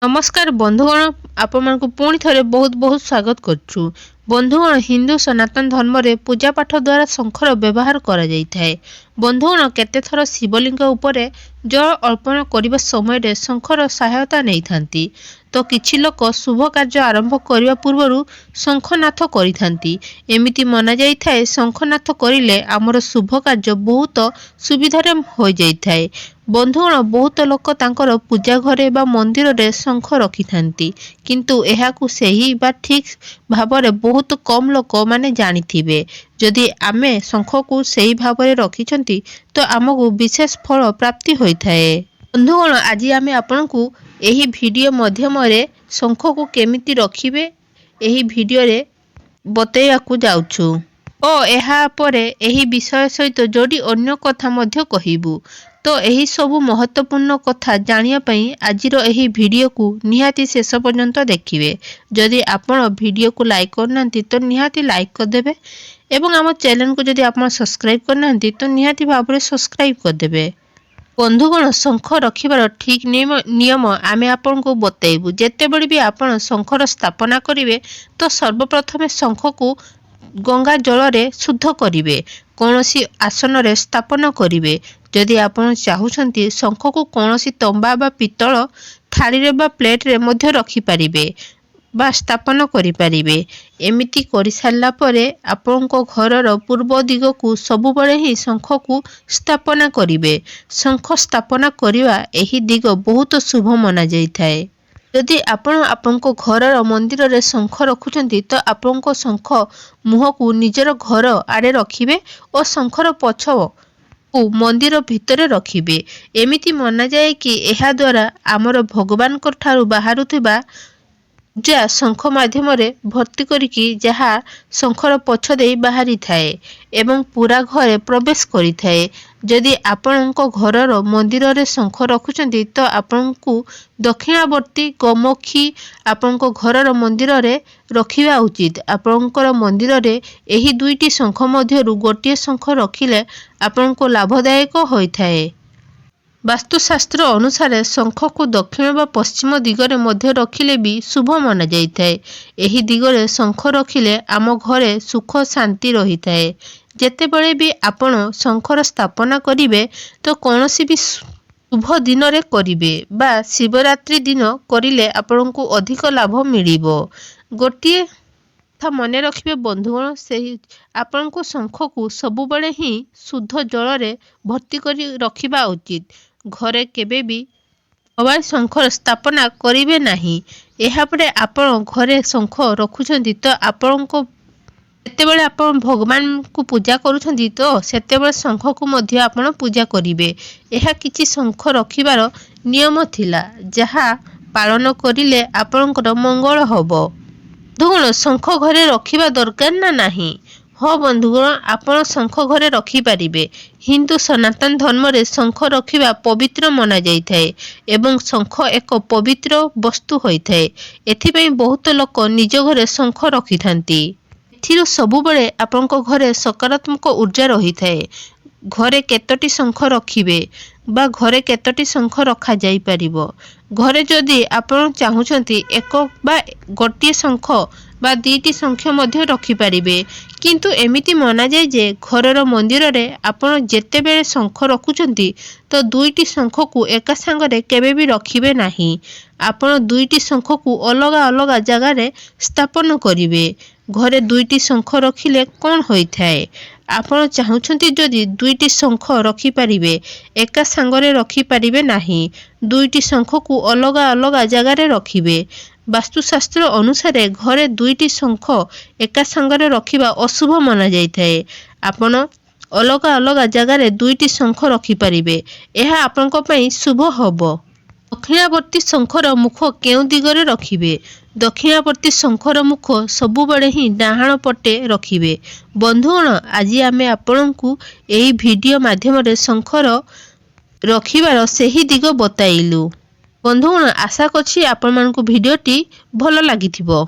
नमस्कार बंधुगण आपण पुणी थे बहुत बहुत स्वागत करुँ। बंधुगण हिंदू सनातन धर्म रे पूजा पाठ द्वारा शंखर व्यवहार करा जाय थाए। बंधुगण केते थर शिवलिंग उपरे जल अर्पण करने समय शंखर सहायता नहीं थांती, तो किछि लोक शुभ कार्य आरंभ करने पूर्व शंखनाथ करिथांती। एमिति मना जाय थाए शंखनाथ करिले आमर शुभ कार्य बहुत सुविधारे हो जाय थाए। बंधुगण बहुत लोक तांकर पूजा घरे बा मंदिर रे शंख रखि थांती, किंतु एहाकु सही बा ठीक भावरे बहुत कम लोक माने जानिथिबे। जदि आमे शंख को सही भावरे रखिछंती तो आमको विशेष फल प्राप्ति होई थाए। बंधुगण आज आमे आपनकु एही वीडियो माध्यम रे शंख को केमिति रखिबे एही वीडियो रे बतैयाकु जाउछु ओ एहा परे एही विषय सहित जोड़ी अन्य कथा मध्य कहिबु। तो यही सबु महत्वपूर्ण कथा जानिया पई आजिर एही वीडियो को निहाती शेष पर्यंत देखिए। जदि आपण वीडियो को लाइक करनांती तो निहाती लाइक कर देबे एवं आम चैनल को जदि आपण सब्सक्राइब करनांती तो निहाती भाबरे सब्सक्राइब कर देबे। बंधुगण शंख रखिबार ठीक नियम आमे आपण को बतैबु। जेतेबेले भी आपण शंखर स्थापना करिवे तो सर्वप्रथम शंख को गंगा जल रे शुद्ध करिवे, कौनसी आसन रे स्थापन करिवे। जदि आपण चाहुछंती शंख को कौनसी तंबा बा पितल थाली रे बा प्लेट रे मध्य रखि पारिबे बा स्थापन करि पारिबे। एमिति करि सारला परे आपनको घरर पूर्व दिग को सबु बळे ही शंख को स्थापना करिवे। शंख स्थापना करिवा एही दिग बहुत शुभ माना जाय थाए। यदि आपनको घरर मंदिर रे शंख रखुछंती तो आपनको शंख मुह को निजर घर आड़े रखिबे और शंखर पछ को मंदिर भितरे रखिबे। एमिति माना जाए कि एहा द्वारा आमर भगवान को ठारू बाहरुथिबा जा शंख माध्यम रे भर्ती करिकी जहा शंखर पछ देई बाहरी थाए एवं पूरा घरे प्रवेश करि थाए। जदि आपनको घरर मंदिर रे शंख रखुछंती तो आपनको दक्षिणावर्ती गमुखी आपनको घरर मंदिर रे रखिबा उचित। आपनकर मंदिर रे एही दुईटी शंख मध्यरु गोटिए शंख रखिले आपनको लाभदायक होई थाए। वास्तुशास्त्र अनुसार शंख को दक्षिण व पश्चिम दिगरे मध्य रखिले भी शुभ माना जाय थाए। एही दिगरे शंख रखिले आम घरे सुख शांति रही थाए। जेतेबेले भी आपण शंखर स्थापना करिवे तो कौनसी भी शुभ दिन रे करिवे बा शिवरात्रि दिन करिले आपनको अधिक लाभ मिलिबो। गोटिए कथा मने रखिबे बंधुगण, से आपनको शंख को सबु बळे ही शुद्ध जल रे भर्ती करी रखिबा उचित। घरे केबे भी मोबाइल शंखर स्थापना करिवे नाही। एहा परे आपण घरे शंख रखुछंती तो आपनको जेतेबेले आपण भगवान को पूजा करूछंती तो सेतेबेले शंख को मध्य आपण पूजा करिवे। एहा किछि शंख रखिबार नियम थिला जहा पालन करिले आपणकर मंगल हबो। बंधुगण शंख घरे रखिबा दरकार ना नाही? हाँ बंधुगण, आपण शंख घरे रखि पारिबे। हिंदू सनातन धर्म रे शंख रखिबा पवित्र मना जाय थाए एवं शंख एक पवित्र वस्तु होई थाए। एथिपई बहुत लोक निज घरे शंख रखि थांती। एथिरु सबु बेले आपनको घरे सकारात्मक ऊर्जा रही थाए। घरे केतोटी शंख रखिबे बा घरे केतोटी शंख रखा जाई परिबो। घरे जदि आपण चाहुछंती एक बा गोटिए शंख बा दीटी शंख मध्य रखि पारिबे, किंतु एमिति माना जाय जे घरर मंदिर रे आपण जेतेबेले शंख रखुछंती तो दुईटी शंख को एका संगरे केबे भी रखिबे नाही। आपण दुईटी शंख को अलगा अलगा जगह रे स्थापन करिवे। घरे दुईटी शंख रखिले कौन होई थाए? आपण चाहुछंती जदि दुईटी शंख रखि पारिबे, एका संगरे रखि पारिबे नाही। दुईटी शंख को अलगा अलगा जगह रे रखिबे। वास्तुशास्त्र अनुसार घरे दुईटी शंख एका संगरे रखिबा अशुभ माना जाय थाए। आपण अलगा अलगा जगह रे दुईटी शंख रखि पारिबे, एहा आपनको पई शुभ हबो। दक्षिणावर्ती शंखर मुख केउ दिगरे रखिबे? दक्षिणावर्ती शंखर मुख सबु बळे ही डाहाण पटे रखिबे। बंधुगण आज आमे आपनकु एही वीडियो माध्यम रे शंखर रखिबार सही दिग बताइलु। बंधुगण आशा करछि आपण मानकु वीडियोटी भलो लागिथिबो।